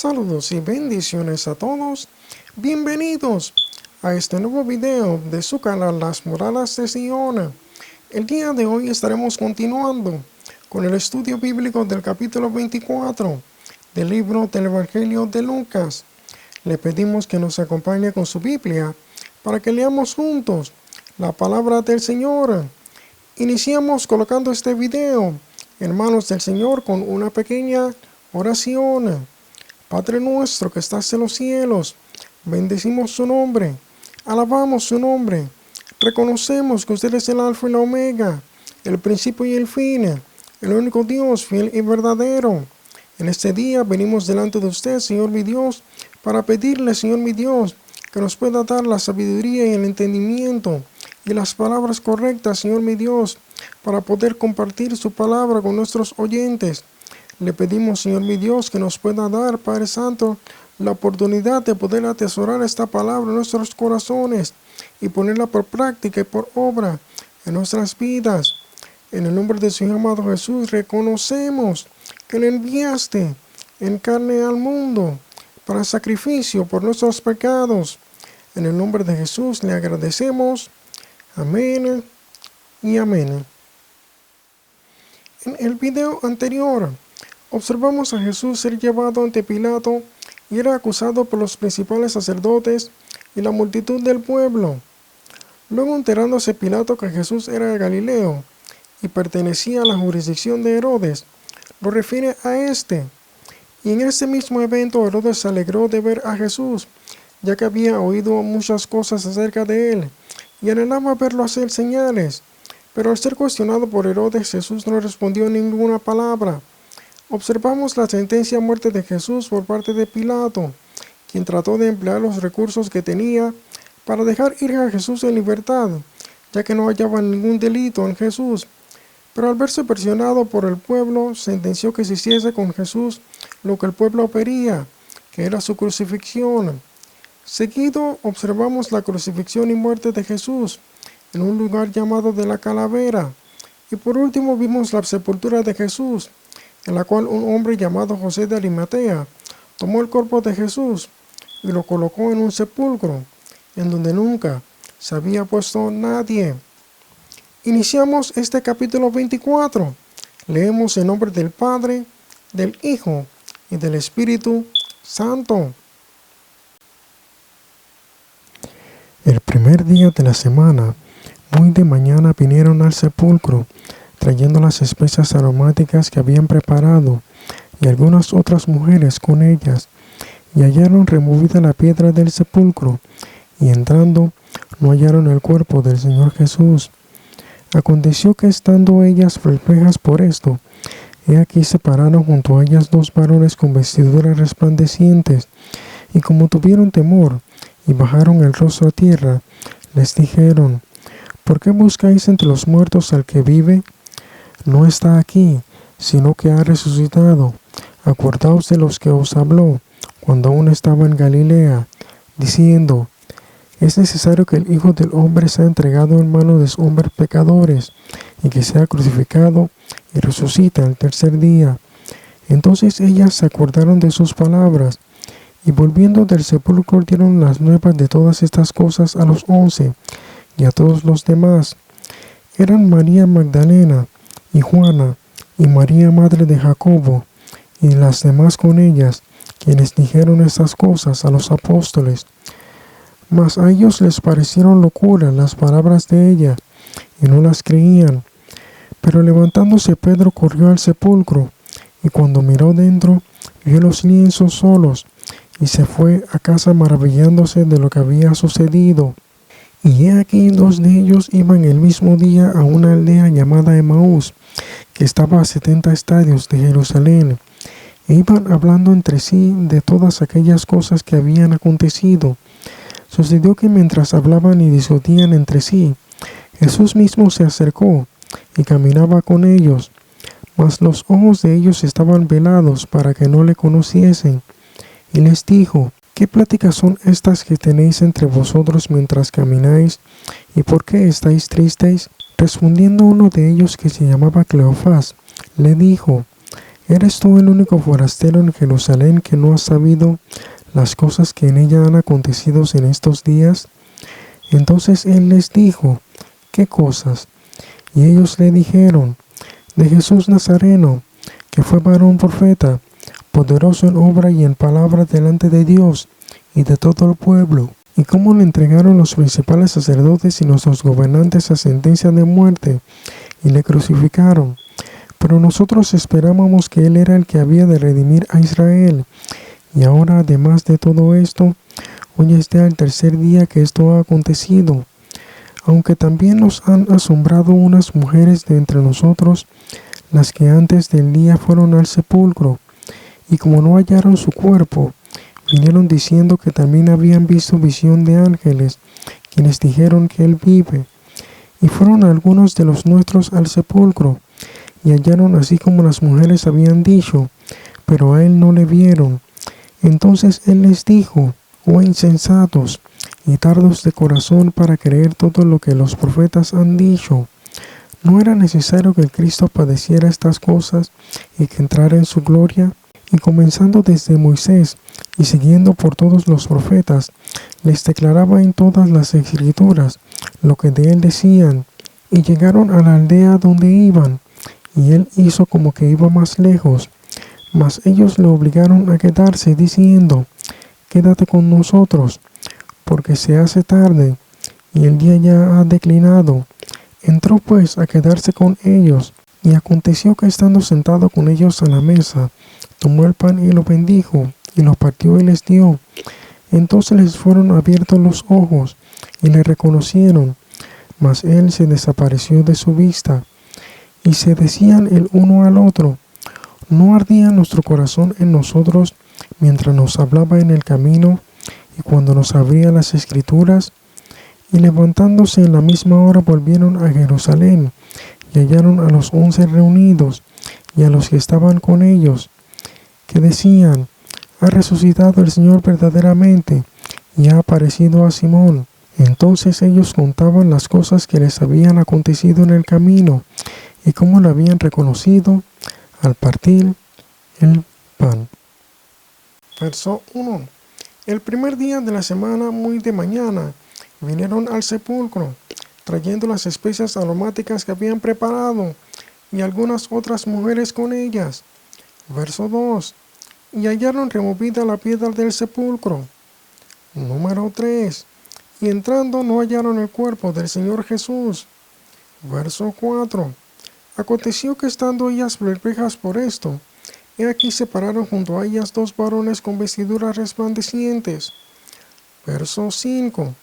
Saludos y bendiciones a todos. Bienvenidos a este nuevo video de su canal Las Moradas de Sion. El día de hoy estaremos continuando con el estudio bíblico del capítulo 24 del libro del Evangelio de Lucas. Le pedimos que nos acompañe con su Biblia para que leamos juntos la palabra del Señor. Iniciamos colocando este video en manos del Señor con una pequeña oración. Padre nuestro que estás en los cielos, bendecimos su nombre, alabamos su nombre, reconocemos que usted es el Alfa y la Omega, el principio y el fin, el único Dios fiel y verdadero. En este día venimos delante de usted, Señor mi Dios, para pedirle, Señor mi Dios, que nos pueda dar la sabiduría y el entendimiento y las palabras correctas, Señor mi Dios, para poder compartir su palabra con nuestros oyentes. Le pedimos, Señor mi Dios, que nos pueda dar, Padre Santo, la oportunidad de poder atesorar esta palabra en nuestros corazones y ponerla por práctica y por obra en nuestras vidas. En el nombre de su Hijo amado Jesús, reconocemos que le enviaste en carne al mundo para sacrificio por nuestros pecados. En el nombre de Jesús le agradecemos. Amén y amén. En el video anterior, observamos a Jesús ser llevado ante Pilato y era acusado por los principales sacerdotes y la multitud del pueblo. Luego, enterándose Pilato que Jesús era de Galileo y pertenecía a la jurisdicción de Herodes, lo refiere a este. Y en este mismo evento Herodes se alegró de ver a Jesús, ya que había oído muchas cosas acerca de él, y anhelaba verlo hacer señales. Pero al ser cuestionado por Herodes, Jesús no respondió ninguna palabra. Observamos la sentencia a muerte de Jesús por parte de Pilato, quien trató de emplear los recursos que tenía para dejar ir a Jesús en libertad, ya que no hallaba ningún delito en Jesús. Pero al verse presionado por el pueblo, sentenció que se hiciese con Jesús lo que el pueblo pedía, que era su crucifixión. Seguido, observamos la crucifixión y muerte de Jesús en un lugar llamado de la Calavera. Y por último vimos la sepultura de Jesús, en la cual un hombre llamado José de Arimatea tomó el cuerpo de Jesús y lo colocó en un sepulcro, en donde nunca se había puesto nadie. Iniciamos este capítulo 24. Leemos en nombre del Padre, del Hijo y del Espíritu Santo. El primer día de la semana, muy de mañana, vinieron al sepulcro, trayendo las especias aromáticas que habían preparado, y algunas otras mujeres con ellas, y hallaron removida la piedra del sepulcro, y entrando, no hallaron el cuerpo del Señor Jesús. Aconteció que estando ellas perplejas por esto, he aquí se pararon junto a ellas dos varones con vestiduras resplandecientes, y como tuvieron temor, y bajaron el rostro a tierra, les dijeron: ¿Por qué buscáis entre los muertos al que vive? No está aquí, sino que ha resucitado. Acordaos de los que os habló cuando aún estaba en Galilea, diciendo: es necesario que el Hijo del Hombre sea entregado en manos de hombres pecadores, y que sea crucificado y resucita el tercer día. Entonces ellas se acordaron de sus palabras, y volviendo del sepulcro dieron las nuevas de todas estas cosas a los 11 y a todos los demás. Eran María Magdalena, y Juana, y María madre de Jacobo, y las demás con ellas, quienes dijeron estas cosas a los apóstoles. Mas a ellos les parecieron locura las palabras de ella, y no las creían. Pero levantándose Pedro corrió al sepulcro, y cuando miró dentro, vio los lienzos solos, y se fue a casa maravillándose de lo que había sucedido. Y he aquí dos de ellos iban el mismo día a una aldea llamada Emaús, que estaba a 70 estadios de Jerusalén, e iban hablando entre sí de todas aquellas cosas que habían acontecido. Sucedió que mientras hablaban y discutían entre sí, Jesús mismo se acercó y caminaba con ellos, mas los ojos de ellos estaban velados para que no le conociesen. Y les dijo: ¿Qué pláticas son estas que tenéis entre vosotros mientras camináis? ¿Y por qué estáis tristes? Respondiendo uno de ellos, que se llamaba Cleofás, le dijo: ¿Eres tú el único forastero en Jerusalén que no has sabido las cosas que en ella han acontecido en estos días? Entonces él les dijo: ¿Qué cosas? Y ellos le dijeron: de Jesús Nazareno, que fue varón profeta, poderoso en obra y en palabra delante de Dios y de todo el pueblo, y cómo le entregaron los principales sacerdotes y nuestros gobernantes a sentencia de muerte, y le crucificaron. Pero nosotros esperábamos que él era el que había de redimir a Israel. Y ahora, además de todo esto, hoy es ya el tercer día que esto ha acontecido. Aunque también nos han asombrado unas mujeres de entre nosotros, las que antes del día fueron al sepulcro, y como no hallaron su cuerpo, vinieron diciendo que también habían visto visión de ángeles, quienes dijeron que él vive. Y fueron algunos de los nuestros al sepulcro, y hallaron así como las mujeres habían dicho, pero a él no le vieron. Entonces él les dijo: oh insensatos y tardos de corazón para creer todo lo que los profetas han dicho. ¿No era necesario que el Cristo padeciera estas cosas y que entrara en su gloria? Y comenzando desde Moisés y siguiendo por todos los profetas, les declaraba en todas las escrituras lo que de él decían. Y llegaron a la aldea donde iban, y él hizo como que iba más lejos. Mas ellos le obligaron a quedarse, diciendo: quédate con nosotros, porque se hace tarde, y el día ya ha declinado. Entró pues a quedarse con ellos, y aconteció que estando sentado con ellos a la mesa, tomó el pan y lo bendijo, y lo partió y les dio. Entonces les fueron abiertos los ojos, y le reconocieron, mas él se desapareció de su vista. Y se decían el uno al otro: ¿no ardía nuestro corazón en nosotros mientras nos hablaba en el camino y cuando nos abría las escrituras? Y levantándose en la misma hora volvieron a Jerusalén, y hallaron a los 11 reunidos, y a los que estaban con ellos, que decían: ha resucitado el Señor verdaderamente, y ha aparecido a Simón. Entonces ellos contaban las cosas que les habían acontecido en el camino, y cómo lo habían reconocido al partir el pan. Verso 1. El primer día de la semana, muy de mañana, vinieron al sepulcro, trayendo las especias aromáticas que habían preparado, y algunas otras mujeres con ellas. Verso 2. Y hallaron removida la piedra del sepulcro. Número 3. Y entrando no hallaron el cuerpo del Señor Jesús. Verso 4. Aconteció que estando ellas perplejas por esto, he aquí se pararon junto a ellas dos varones con vestiduras resplandecientes. Verso 5.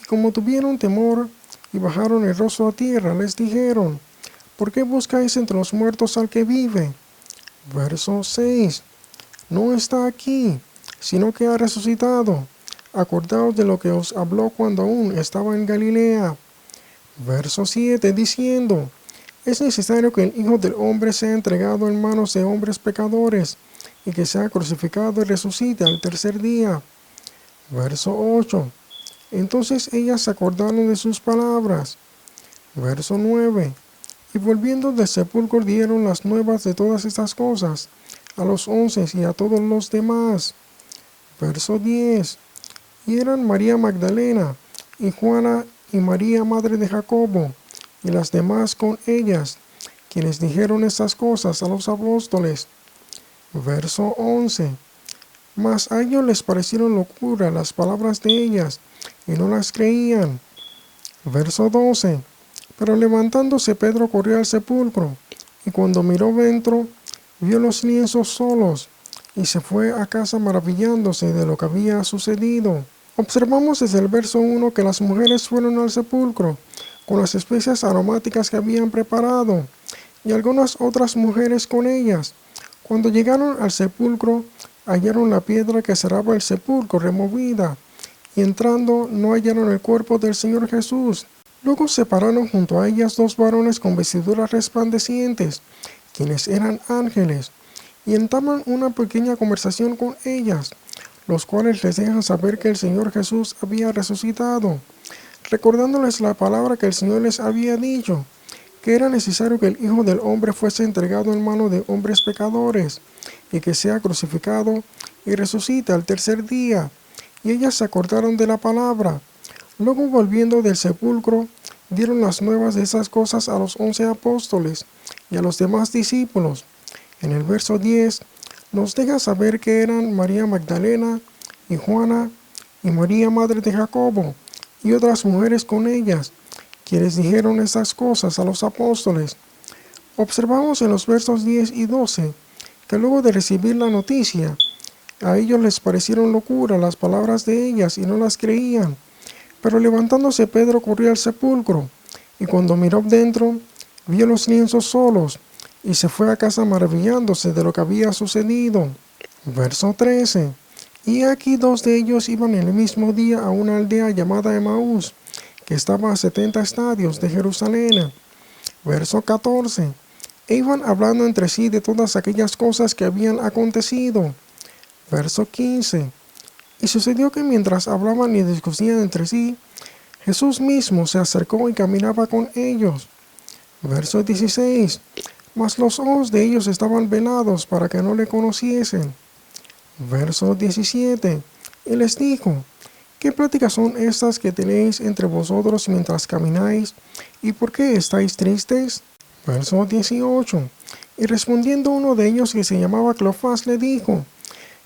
Y como tuvieron temor y bajaron el rostro a tierra, les dijeron: ¿por qué buscáis entre los muertos al que vive? Verso 6. No está aquí, sino que ha resucitado. Acordaos de lo que os habló cuando aún estaba en Galilea. Verso 7, diciendo: es necesario que el Hijo del Hombre sea entregado en manos de hombres pecadores, y que sea crucificado y resucite al tercer día. Verso 8. Entonces ellas se acordaron de sus palabras. Verso 9. Y volviendo del sepulcro dieron las nuevas de todas estas cosas a los 11 y a todos los demás. Verso 10. Y eran María Magdalena, y Juana, y María, madre de Jacobo, y las demás con ellas, quienes dijeron estas cosas a los apóstoles. Verso 11. Mas a ellos les parecieron locura las palabras de ellas, y no las creían. Verso 12. Pero levantándose Pedro corrió al sepulcro, y cuando miró dentro, vio los lienzos solos, y se fue a casa maravillándose de lo que había sucedido. Observamos desde el verso 1 que las mujeres fueron al sepulcro con las especias aromáticas que habían preparado, y algunas otras mujeres con ellas. Cuando llegaron al sepulcro, hallaron la piedra que cerraba el sepulcro removida, y entrando no hallaron el cuerpo del Señor Jesús. Luego se pararon junto a ellas dos varones con vestiduras resplandecientes, quienes eran ángeles, y entablan una pequeña conversación con ellas, los cuales les dejan saber que el Señor Jesús había resucitado, recordándoles la palabra que el Señor les había dicho, que era necesario que el Hijo del Hombre fuese entregado en manos de hombres pecadores, y que sea crucificado y resucite al tercer día. Y ellas se acordaron de la palabra. Luego, volviendo del sepulcro, dieron las nuevas de esas cosas a los 11 apóstoles y a los demás discípulos. En el verso 10 nos deja saber que eran María Magdalena y Juana y María, madre de Jacobo, y otras mujeres con ellas, quienes dijeron estas cosas a los apóstoles. Observamos en los versos 10 y 12 que luego de recibir la noticia, a ellos les parecieron locura las palabras de ellas y no las creían. Pero levantándose Pedro corrió al sepulcro, y cuando miró dentro, vio los lienzos solos, y se fue a casa maravillándose de lo que había sucedido. Verso 13. Y aquí 2 de ellos iban el mismo día a una aldea llamada Emaús, que estaba a 70 estadios de Jerusalén. Verso 14. E iban hablando entre sí de todas aquellas cosas que habían acontecido. Verso 15. Y sucedió que mientras hablaban y discutían entre sí, Jesús mismo se acercó y caminaba con ellos. Verso 16. Mas los ojos de ellos estaban velados para que no le conociesen. Verso 17. Y les dijo: ¿Qué pláticas son estas que tenéis entre vosotros mientras camináis? ¿Y por qué estáis tristes? Verso 18. Y respondiendo uno de ellos, que se llamaba Cleofás, le dijo: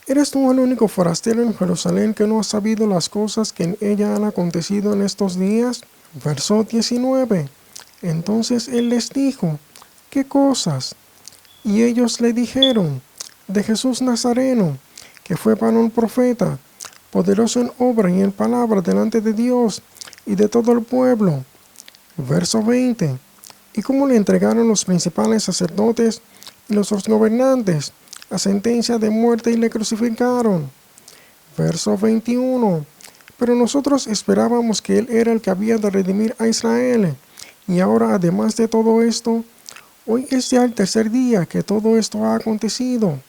¿Eres tú el único forastero en Jerusalén que no has sabido las cosas que en ella han acontecido en estos días? Verso 19. Entonces él les dijo: ¿Qué cosas? Y ellos le dijeron: de Jesús Nazareno, que fue varón profeta, poderoso en obra y en palabra delante de Dios y de todo el pueblo. Verso 20. Y cómo le entregaron los principales sacerdotes y los gobernantes a sentencia de muerte y le crucificaron. Verso 21. Pero nosotros esperábamos que Él era el que había de redimir a Israel. Y ahora, además de todo esto, hoy es ya el tercer día que todo esto ha acontecido.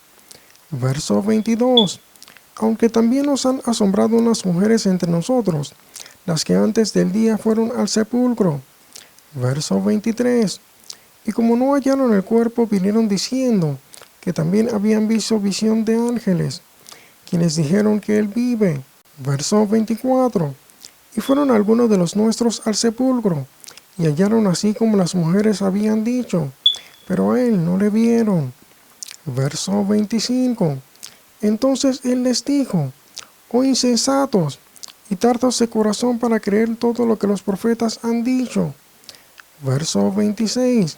Verso 22. Aunque también nos han asombrado unas mujeres entre nosotros, las que antes del día fueron al sepulcro. Verso 23. Y como no hallaron el cuerpo, vinieron diciendo que también habían visto visión de ángeles, quienes dijeron que Él vive. Verso 24. Y fueron algunos de los nuestros al sepulcro, y hallaron así como las mujeres habían dicho, pero a Él no le vieron. Verso 25. Entonces Él les dijo: oh insensatos y tardos de corazón para creer todo lo que los profetas han dicho. Verso 26.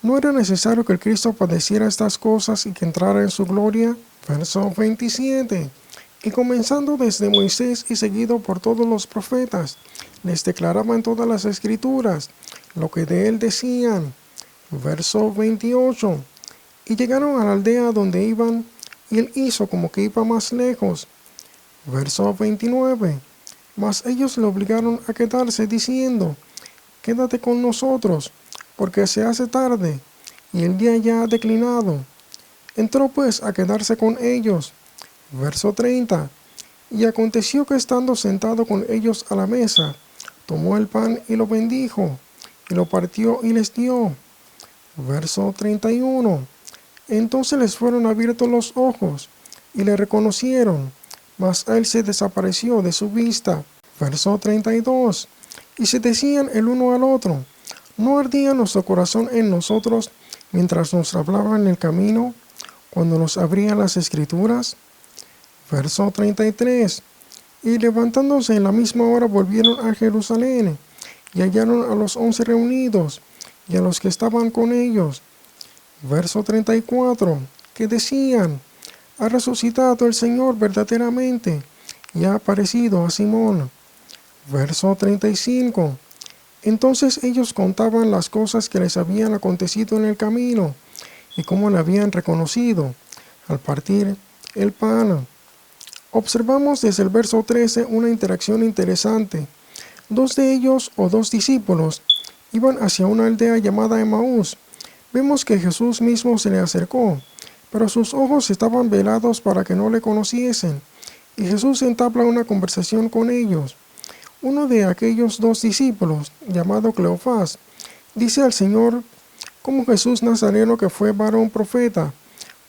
¿No era necesario que el Cristo padeciera estas cosas y que entrara en su gloria? Verso 27. Y comenzando desde Moisés y seguido por todos los profetas, les declaraban todas las escrituras, lo que de él decían. Verso 28. Y llegaron a la aldea donde iban, y él hizo como que iba más lejos. Verso 29. Mas ellos le obligaron a quedarse, diciendo: quédate con nosotros, porque se hace tarde, y el día ya ha declinado. Entró pues a quedarse con ellos. Verso 30. Y aconteció que estando sentado con ellos a la mesa, tomó el pan y lo bendijo, y lo partió y les dio. Verso 31. Entonces les fueron abiertos los ojos, y le reconocieron, mas él se desapareció de su vista. Verso 32. Y se decían el uno al otro: ¿no ardía nuestro corazón en nosotros mientras nos hablaba en el camino, cuando nos abría las escrituras? Verso 33. Y levantándose en la misma hora volvieron a Jerusalén, y hallaron a los 11 reunidos, y a los que estaban con ellos. Verso 34. Que decían: ha resucitado el Señor verdaderamente, y ha aparecido a Simón. Verso 35. Entonces ellos contaban las cosas que les habían acontecido en el camino, y cómo le habían reconocido al partir el pan. Observamos desde el verso 13 una interacción interesante. 2 de ellos, o 2 discípulos, iban hacia una aldea llamada Emaús. Vemos que Jesús mismo se le acercó, pero sus ojos estaban velados para que no le conociesen, y Jesús entabla una conversación con ellos. Uno de aquellos 2 discípulos, llamado Cleofás, Dice al Señor como Jesús Nazareno, que fue varón profeta,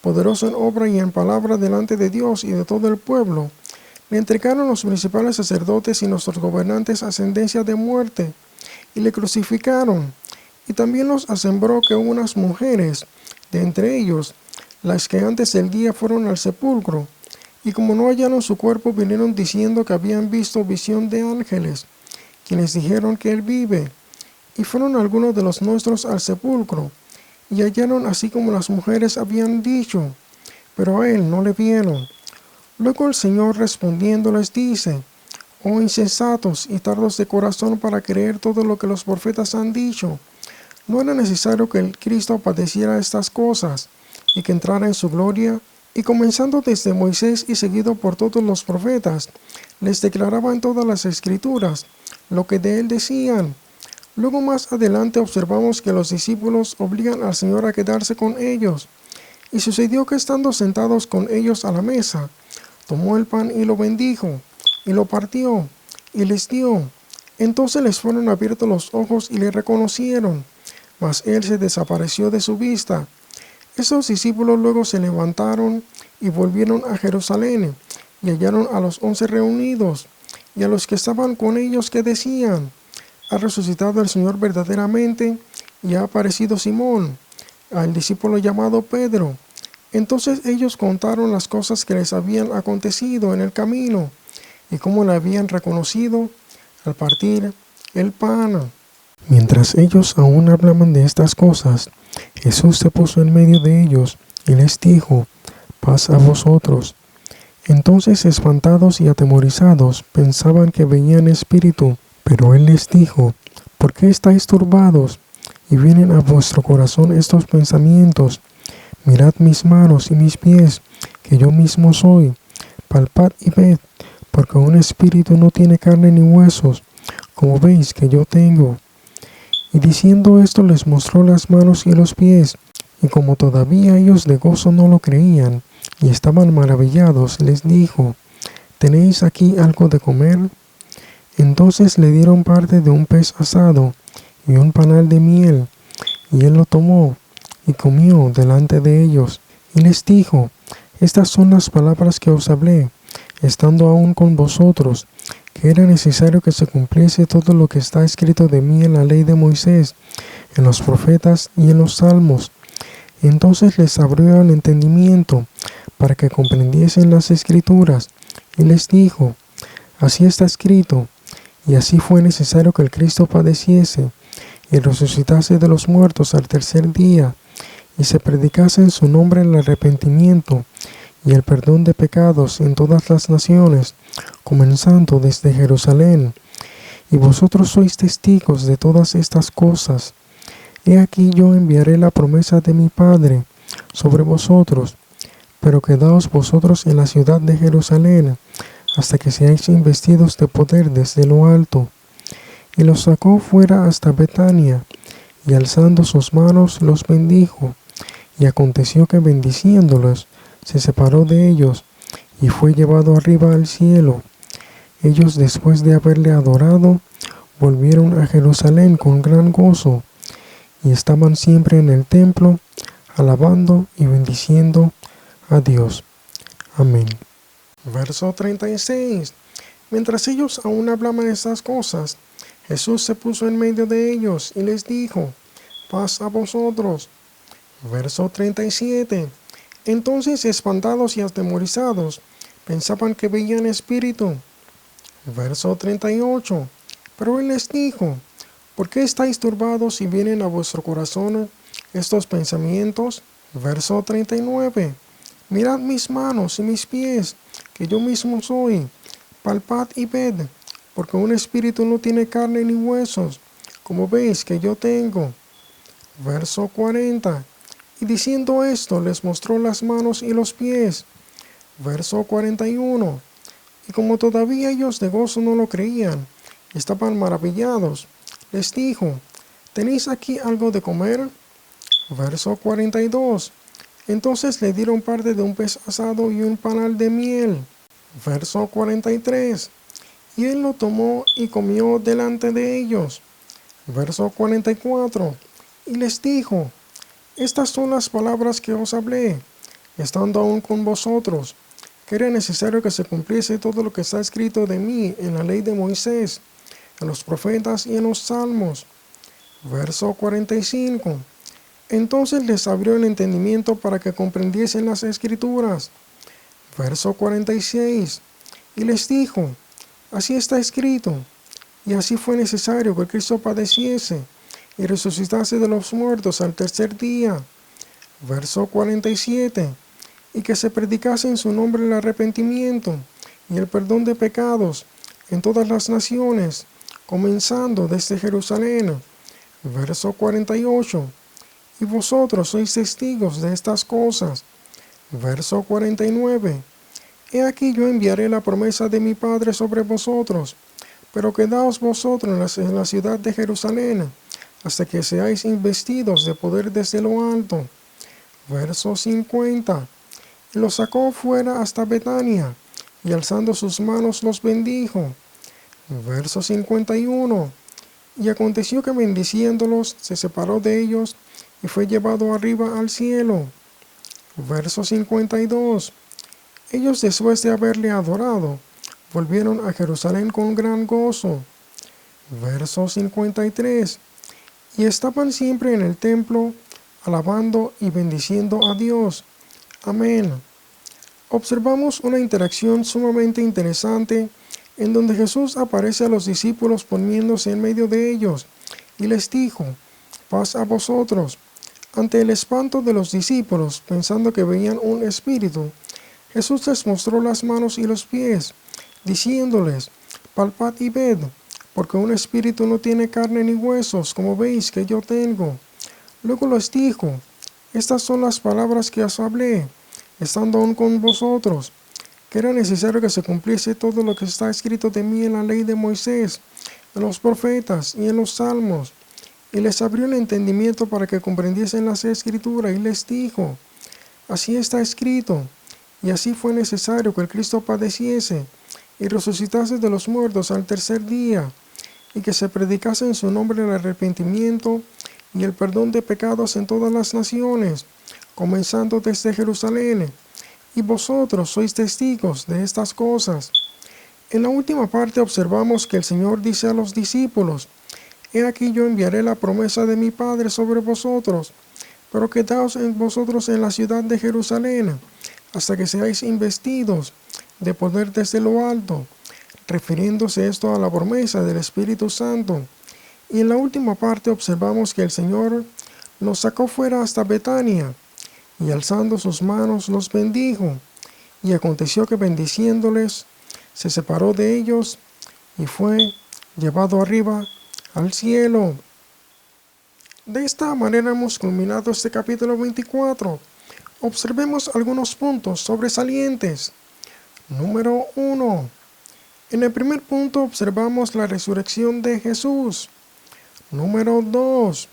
poderoso en obra y en palabra delante de Dios y de todo el pueblo. Le entregaron los principales sacerdotes y nuestros gobernantes a sentencia de muerte, y le crucificaron. Y también los asombró que unas mujeres, de entre ellos, las que antes del día fueron al sepulcro, y como no hallaron su cuerpo, vinieron diciendo que habían visto visión de ángeles, quienes dijeron que él vive. Y fueron algunos de los nuestros al sepulcro, y hallaron así como las mujeres habían dicho, pero a él no le vieron. Luego el Señor respondiendo les dice: Oh insensatos y tardos de corazón para creer todo lo que los profetas han dicho. ¿No era necesario que el Cristo padeciera estas cosas y que entrara en su gloria? Y comenzando desde Moisés y seguido por todos los profetas, les declaraba en todas las escrituras lo que de él decían. Luego más adelante observamos que los discípulos obligan al Señor a quedarse con ellos. Y sucedió que estando sentados con ellos a la mesa, tomó el pan y lo bendijo, y lo partió, y les dio. Entonces les fueron abiertos los ojos y le reconocieron, mas él se desapareció de su vista. Esos discípulos luego se levantaron y volvieron a Jerusalén, y hallaron a los 11 reunidos, y a los que estaban con ellos que decían: Ha resucitado el Señor verdaderamente, y ha aparecido Simón, al discípulo llamado Pedro. Entonces ellos contaron las cosas que les habían acontecido en el camino, y cómo le habían reconocido al partir el pan. Mientras ellos aún hablaban de estas cosas, Jesús se puso en medio de ellos y les dijo: Paz a vosotros. Entonces, espantados y atemorizados, pensaban que veían espíritu, pero él les dijo: ¿Por qué estáis turbados? Y vienen a vuestro corazón estos pensamientos. Mirad mis manos y mis pies, que yo mismo soy. Palpad y ved, porque un espíritu no tiene carne ni huesos, como veis que yo tengo. Y diciendo esto les mostró las manos y los pies, y como todavía ellos de gozo no lo creían, y estaban maravillados, les dijo: ¿Tenéis aquí algo de comer? Entonces le dieron parte de un pez asado, y un panal de miel, y él lo tomó, y comió delante de ellos, y les dijo: Estas son las palabras que os hablé, estando aún con vosotros, que era necesario que se cumpliese todo lo que está escrito de mí en la ley de Moisés, en los profetas y en los salmos. Entonces les abrió el entendimiento, para que comprendiesen las escrituras, y les dijo: Así está escrito, y así fue necesario que el Cristo padeciese, y resucitase de los muertos al tercer día, y se predicase en su nombre el arrepentimiento y el perdón de pecados en todas las naciones, comenzando desde Jerusalén. Y vosotros sois testigos de todas estas cosas. He aquí yo enviaré la promesa de mi Padre sobre vosotros, pero quedaos vosotros en la ciudad de Jerusalén, hasta que seáis investidos de poder desde lo alto. Y los sacó fuera hasta Betania, y alzando sus manos los bendijo. Y aconteció que bendiciéndolos, se separó de ellos, y fue llevado arriba al cielo. Ellos, después de haberle adorado, volvieron a Jerusalén con gran gozo, y estaban siempre en el templo, alabando y bendiciendo a Dios. Amén. Verso 36. Mientras ellos aún hablaban estas cosas, Jesús se puso en medio de ellos y les dijo: Paz a vosotros. Verso 37. Entonces, espantados y atemorizados, pensaban que veían espíritu. Verso 38. Pero él les dijo: ¿Por qué estáis turbados y vienen a vuestro corazón estos pensamientos? Verso 39. Mirad mis manos y mis pies, que yo mismo soy. Palpad y ved, porque un espíritu no tiene carne ni huesos, como veis que yo tengo. Verso 40. Y diciendo esto, les mostró las manos y los pies. Verso 41. Y como todavía ellos de gozo no lo creían, estaban maravillados, les dijo: ¿Tenéis aquí algo de comer? Verso 42. Entonces le dieron parte de un pez asado y un panal de miel. Verso 43. Y él lo tomó y comió delante de ellos. Verso 44. Y les dijo: estas son las palabras que os hablé, estando aún con vosotros, que era necesario que se cumpliese todo lo que está escrito de mí en la ley de Moisés, en los profetas y en los salmos. Verso 45. Entonces les abrió el entendimiento para que comprendiesen las escrituras. Verso 46. Y les dijo: así está escrito, y así fue necesario que Cristo padeciese y resucitase de los muertos al tercer día. Verso 47. Y que se predicase en su nombre el arrepentimiento y el perdón de pecados en todas las naciones, comenzando desde Jerusalén. Verso 48. Y vosotros sois testigos de estas cosas. Verso 49. He aquí yo enviaré la promesa de mi Padre sobre vosotros, pero quedaos vosotros en la ciudad de Jerusalén, hasta que seáis investidos de poder desde lo alto. Verso 50. Y los sacó fuera hasta Betania, y alzando sus manos los bendijo. Verso 51. Y aconteció que bendiciéndolos se separó de ellos y fue llevado arriba al cielo. Verso 52. Ellos, después de haberle adorado, volvieron a Jerusalén con gran gozo. Verso 53. Y estaban siempre en el templo, alabando y bendiciendo a Dios. Amén. Observamos una interacción sumamente interesante en donde Jesús aparece a los discípulos poniéndose en medio de ellos y les dijo: paz a vosotros. Ante el espanto de los discípulos, pensando que veían un espíritu, Jesús les mostró las manos y los pies, diciéndoles: palpad y ved, porque un espíritu no tiene carne ni huesos, como veis que yo tengo. Luego les dijo: estas son las palabras que os hablé, estando aún con vosotros, que era necesario que se cumpliese todo lo que está escrito de mí en la ley de Moisés, en los profetas y en los salmos. Y les abrió el entendimiento para que comprendiesen las escrituras, y les dijo: así está escrito, y así fue necesario que el Cristo padeciese y resucitase de los muertos al tercer día, y que se predicase en su nombre el arrepentimiento y el perdón de pecados en todas las naciones, comenzando desde Jerusalén. Y vosotros sois testigos de estas cosas. En la última parte observamos que el Señor dice a los discípulos: he aquí yo enviaré la promesa de mi Padre sobre vosotros, pero quedaos vosotros en la ciudad de Jerusalén, hasta que seáis investidos de poder desde lo alto, refiriéndose esto a la promesa del Espíritu Santo. Y en la última parte observamos que el Señor los sacó fuera hasta Betania, y alzando sus manos los bendijo. Y aconteció que bendiciéndoles, se separó de ellos y fue llevado arriba al cielo. De esta manera hemos culminado este capítulo 24. Observemos algunos puntos sobresalientes. Número 1. En el primer punto observamos la resurrección de Jesús. Número 2.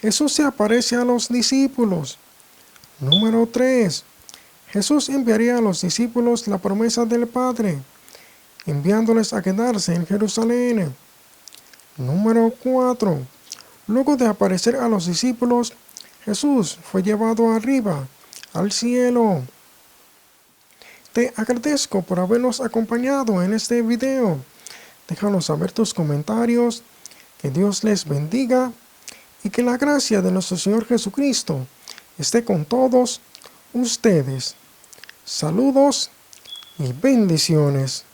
Jesús se aparece a los discípulos. Número 3. Jesús enviaría a los discípulos la promesa del Padre, enviándoles a quedarse en Jerusalén. Número 4. Luego de aparecer a los discípulos, Jesús fue llevado arriba al cielo. Te agradezco por habernos acompañado en este video. Déjanos saber tus comentarios. Que Dios les bendiga y que la gracia de nuestro Señor Jesucristo esté con todos ustedes. Saludos y bendiciones.